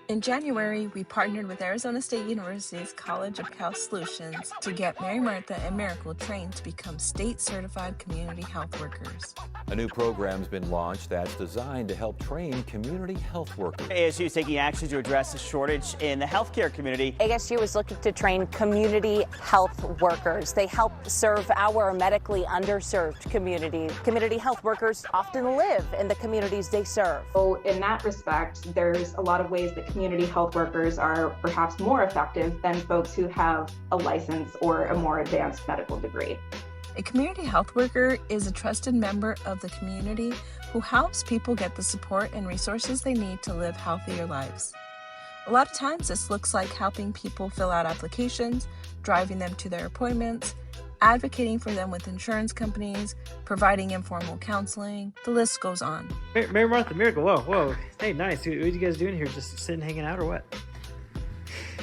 In January, we partnered with Arizona State University's College of Health Solutions to get Mary Martha and Miracle trained to become state-certified community health workers. A new program's been launched that's designed to help train community health workers. ASU is taking action to address the shortage in the healthcare community. ASU is looking to train community health workers. They help serve our medically underserved community. Community health workers often live in the communities they serve. So in that respect, there's a lot of ways that community health workers are perhaps more effective than folks who have a license or a more advanced medical degree. A community health worker is a trusted member of the community who helps people get the support and resources they need to live healthier lives. A lot of times this looks like helping people fill out applications, driving them to their appointments, advocating for them with insurance companies, providing informal counseling. The list goes on. Mary Martha, Miracle, whoa. Hey, nice. What are you guys doing here? Just sitting, hanging out, or what?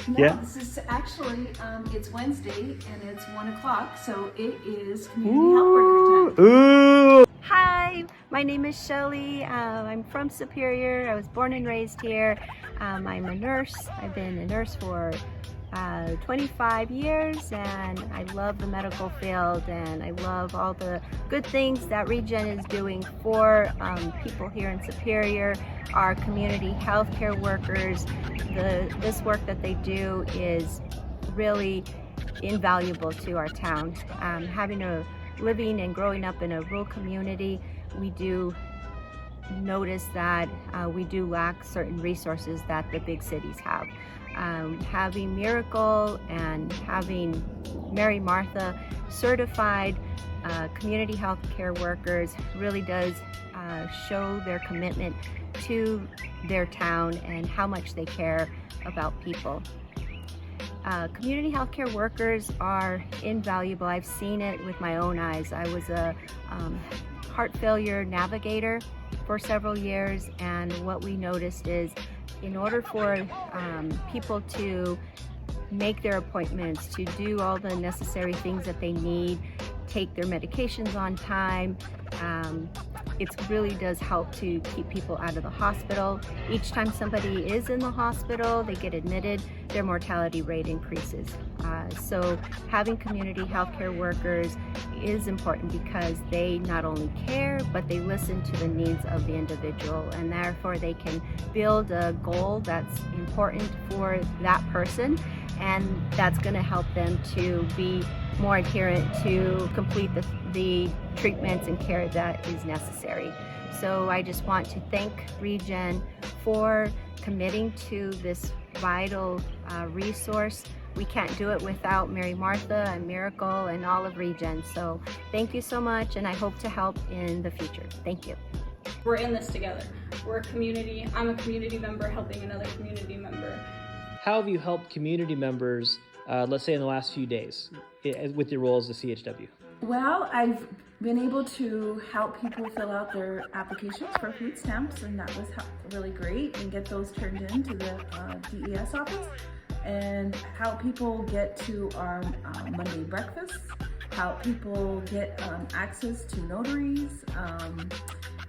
No, Yeah. This is actually, it's Wednesday and it's 1 o'clock, so it is community health worker time. Ooh! Hi, my name is Shelly. I'm from Superior. I was born and raised here. I'm a nurse. I've been a nurse for 25 years, and I love the medical field, and I love all the good things that Regen is doing for people here in Superior. Our community healthcare workers, this work that they do is really invaluable to our town. Living and growing up in a rural community, we do notice that we do lack certain resources that the big cities have. Having Miracle and having Mary Martha certified community health care workers really does show their commitment to their town and how much they care about people. Community healthcare workers are invaluable. I've seen it with my own eyes. I was a heart failure navigator for several years, and what we noticed is in order for people to make their appointments, to do all the necessary things that they need, take their medications on time, it really does help to keep people out of the hospital. Each time somebody is in the hospital, they get admitted, their mortality rate increases. So having community healthcare workers is important because they not only care, but they listen to the needs of the individual, and therefore they can build a goal that's important for that person, and that's going to help them to be more adherent to complete the treatments and care that is necessary. So I just want to thank Regen for committing to this vital resource. We can't do it without Mary Martha and Miracle and all of Regen. So thank you so much, and I hope to help in the future. Thank you. We're in this together. We're a community. I'm a community member helping another community member. How have you helped community members, let's say in the last few days, with your role as the CHW? Well, I've been able to help people fill out their applications for food stamps, and that was really great, and get those turned into the DES office, and help people get to our Monday breakfasts, help people get access to notaries,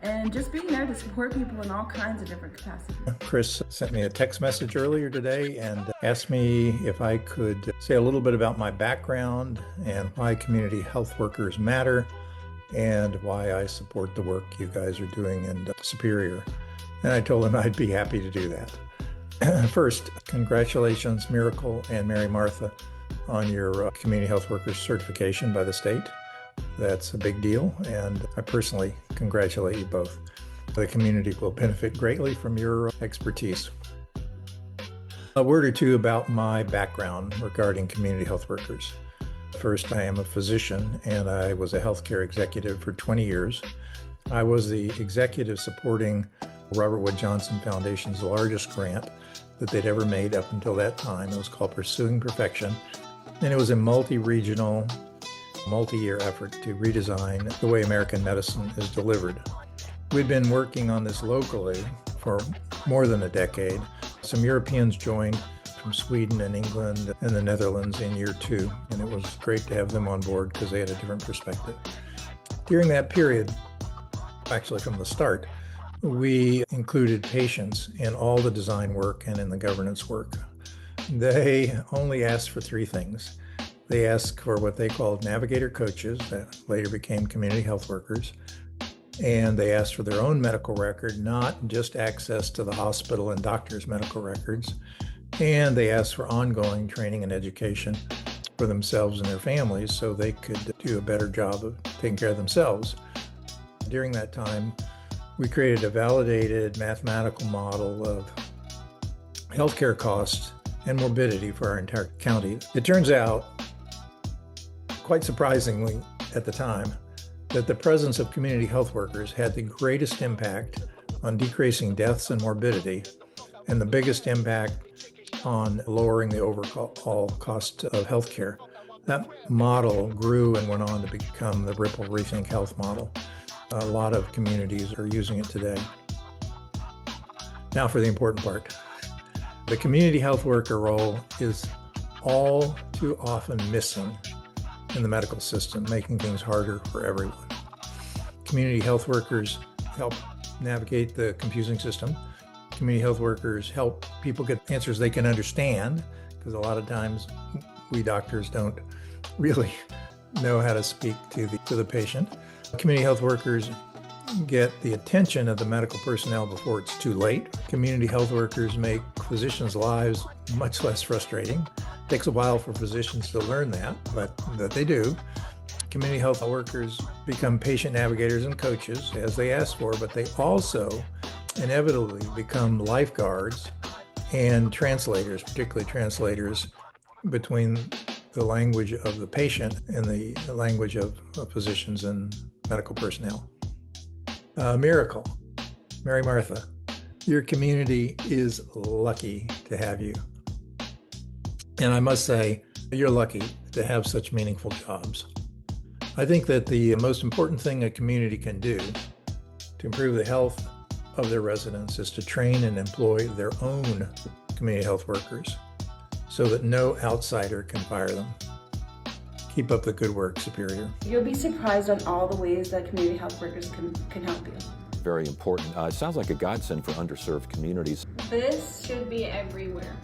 and just being there to support people in all kinds of different capacities. Chris sent me a text message earlier today and asked me if I could say a little bit about my background and why community health workers matter and why I support the work you guys are doing in Superior. And I told him I'd be happy to do that. First, congratulations, Miracle and Mary Martha, on your community health workers certification by the state. That's a big deal, and I personally congratulate you both. The community will benefit greatly from your expertise. A word or two about my background regarding community health workers. First, I am a physician, and I was a healthcare executive for 20 years. I was the executive supporting Robert Wood Johnson Foundation's largest grant that they'd ever made up until that time. It was called Pursuing Perfection, and it was a multi-regional, multi-year effort to redesign the way American medicine is delivered. We'd been working on this locally for more than a decade. Some Europeans joined from Sweden and England and the Netherlands in year 2, and it was great to have them on board because they had a different perspective. During that period, actually from the start, we included patients in all the design work and in the governance work. They only asked for three things. They asked for what they called navigator coaches that later became community health workers. And they asked for their own medical record, not just access to the hospital and doctor's medical records. And they asked for ongoing training and education for themselves and their families so they could do a better job of taking care of themselves. During that time, we created a validated mathematical model of healthcare costs and morbidity for our entire county. It turns out, quite surprisingly at the time, that the presence of community health workers had the greatest impact on decreasing deaths and morbidity, and the biggest impact on lowering the overall cost of healthcare. That model grew and went on to become the Ripple Rethink Health model. A lot of communities are using it today. Now for the important part. The community health worker role is all too often missing in the medical system, making things harder for everyone. Community health workers help navigate the confusing system. Community health workers help people get answers they can understand, because a lot of times we doctors don't really know how to speak to the patient. Community health workers get the attention of the medical personnel before it's too late. Community health workers make physicians' lives much less frustrating. It takes a while for physicians to learn that, but that they do. Community health workers become patient navigators and coaches, as they ask for, but they also inevitably become lifeguards and translators, particularly translators between the language of the patient and the language of physicians and medical personnel. Miracle, Mary Martha, your community is lucky to have you. And I must say, you're lucky to have such meaningful jobs. I think that the most important thing a community can do to improve the health of their residents is to train and employ their own community health workers so that no outsider can fire them. Keep up the good work, Superior. You'll be surprised on all the ways that community health workers can help you. Very important. It sounds like a godsend for underserved communities. This should be everywhere.